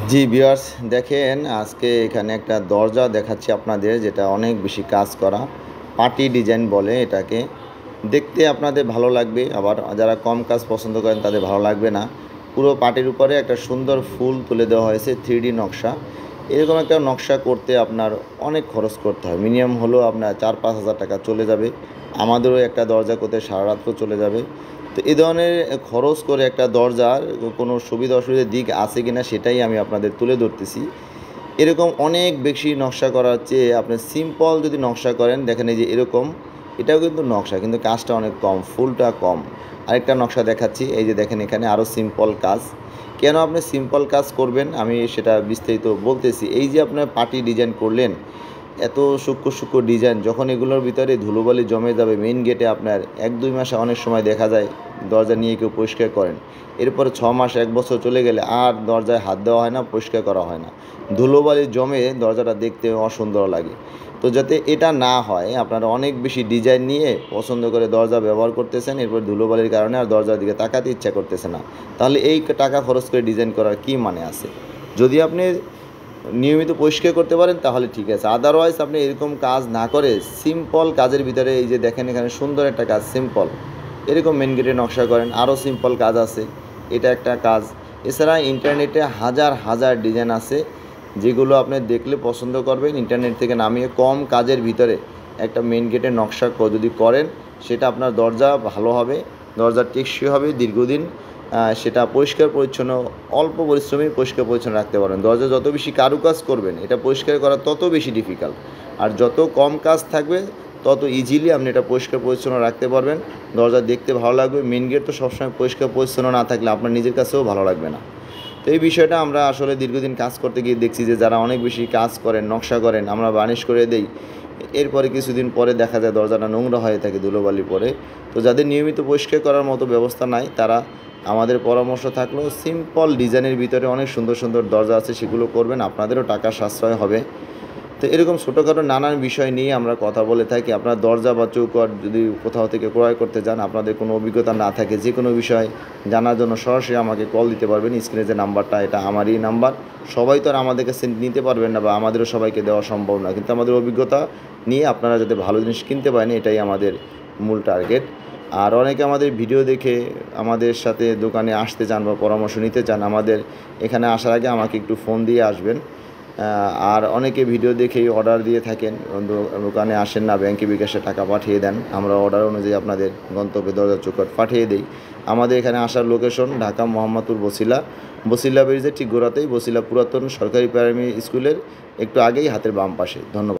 জি viewers, দেখেন আজকে এখানে একটা দরজা দেখাচ্ছি আপনাদের, যেটা অনেক বেশি কাজ করা পার্টি ডিজাইন বলে এটাকে। দেখতে আপনাদের ভালো লাগবে, আবার যারা কম কাজ পছন্দ করেন তাদের ভালো লাগবে না। পুরো পার্টির উপরে একটা সুন্দর ফুল তুলে দেওয়া হয়েছে 3D নকশা। এরকম একটা নকশা করতে আপনার অনেক খরচ করতে হয়, মিনিমাম হলো আপনার 4-5 হাজার টাকা চলে যাবে। আমাদেরও একটা দরজা করতে সারা রাত্র চলে যাবে। তো এই ধরনের খরচ করে একটা দরজার কোনো সুবিধা অসুবিধার দিক আছে কিনা সেটাই আমি আপনাদের তুলে ধরতেছি। এরকম অনেক বেশি নকশা করার চেয়ে আপনি সিম্পল যদি নকশা করেন, দেখেন এই যে এরকম, এটাও কিন্তু নকশা, কিন্তু কাজটা অনেক কম, ফুলটা কম। আরেকটা নকশা দেখাচ্ছি, এই যে দেখেন এখানে আরও সিম্পল কাজ। কেন আপনি সিম্পল কাজ করবেন আমি সেটা বিস্তারিত বলতেছি। এই যে আপনার পার্টি ডিজাইন করলেন, এত সূক্ষ্ম সূক্ষ্ম ডিজাইন, যখন এগুলোর ভিতরে ধুলোবালি জমে যাবে মেইন গেটে, আপনার 1-2 মাসে অনেক সময় দেখা যায় দরজা নিয়ে কেউ পরিষ্কার করেন, এরপরে 6 মাস 1 বছর চলে গেলে আর দরজায় হাত দেওয়া হয় না, পরিষ্কার করা হয় না, ধুলোবালি জমে দরজাটা দেখতে অসুন্দর লাগে। তো যাতে এটা না হয়, আপনারা অনেক বেশি ডিজাইন নিয়ে পছন্দ করে দরজা ব্যবহার করতেছেন, এরপর ধুলোবালির কারণে আর দরজার দিকে তাকাতে ইচ্ছা করতেছে না। তাহলে এই টাকা খরচ করে ডিজাইন করার কী মানে আছে? যদি আপনি নিয়মিত পরিষ্কার করতে পারেন তাহলে ঠিক আছে, আদারওয়াইজ আপনি এরকম কাজ না করে সিম্পল কাজের ভিতরে, এই যে দেখেন এখানে সুন্দর একটা কাজ সিম্পল, এরকম মেন গেটে নকশা করেন, আরও সিম্পল কাজ আছে, এটা একটা কাজ। এছাড়া ইন্টারনেটে হাজার হাজার ডিজাইন আছে, যেগুলো আপনি দেখলে পছন্দ করবেন। ইন্টারনেট থেকে নামিয়ে কম কাজের ভিতরে একটা মেন গেটের নকশা যদি করেন, সেটা আপনার দরজা ভালো হবে, দরজা টেকসই হবে দীর্ঘদিন। সেটা পরিষ্কার পরিচ্ছন্ন, অল্প পরিশ্রমে পরিষ্কার পরিচ্ছন্ন রাখতে পারবেন। দরজা যত বেশি কারুকাজ করবেন, এটা পরিষ্কার করা তত বেশি ডিফিকাল্ট। আর যত কম কাজ থাকবে তত ইজিলি আপনি এটা পরিষ্কার পরিচ্ছন্ন রাখতে পারবেন, দরজা দেখতে ভালো লাগবে। মেন গেট তো সবসময় পরিষ্কার পরিচ্ছন্ন না থাকলে আপনার নিজের কাছেও ভালো লাগবে না। তো এই বিষয়টা আমরা আসলে দীর্ঘদিন কাজ করতে গিয়ে দেখছি যে যারা অনেক বেশি কাজ করেন, নকশা করেন, আমরা বার্নিশ করে দেই, এরপরে কিছুদিন পরে দেখা যায় দরজাটা নোংরা হয়ে থাকে ধুলোবালি পরে। তো যাদের নিয়মিত পরিষ্কার করার মতো ব্যবস্থা নাই, তারা আমাদের পরামর্শ থাকলো সিম্পল ডিজাইনের ভিতরে অনেক সুন্দর সুন্দর দরজা আছে, সেগুলো করবেন, আপনাদেরও টাকা সাশ্রয় হবে। তো এরকম ছোটোখাটো নানান বিষয় নিয়ে আমরা কথা বলে থাকি। আপনার দরজা বা চৌকাঠ যদি কোথাও থেকে ক্রয় করতে যান, আপনাদের কোনো অভিজ্ঞতা না থাকে, যে কোনো বিষয় জানার জন্য সরাসরি আমাকে কল দিতে পারবেন। স্ক্রিনে যে নাম্বারটা, এটা আমারই নাম্বার। সবাই তো আর আমাদের কাছে নিতে পারবেন না, বা আমাদেরও সবাইকে দেওয়া সম্ভব না, কিন্তু আমাদের অভিজ্ঞতা নিয়ে আপনারা যাতে ভালো জিনিস কিনতে পারেন, এটাই আমাদের মূল টার্গেট। আর অনেকে আমাদের ভিডিও দেখে আমাদের সাথে দোকানে আসতে চান বা পরামর্শ নিতে চান, আমাদের এখানে আসার আগে আমাকে একটু ফোন দিয়ে আসবেন। আর অনেকে ভিডিও দেখেই অর্ডার দিয়ে থাকেন, দোকানে আসেন না, ব্যাংকে বিকাশে টাকা পাঠিয়ে দেন, আমরা অর্ডার অনুযায়ী আপনাদের গন্তব্যে দরজা চৌকাঠ পাঠিয়ে দিই। আমাদের এখানে আসার লোকেশন ঢাকা মোহাম্মদপুর বসিলা ব্রিজের ঠিক গোড়াতেই, বসিলা পুরাতন সরকারি প্রাইমারি স্কুলের একটু আগেই হাতের বাম পাশে। ধন্যবাদ।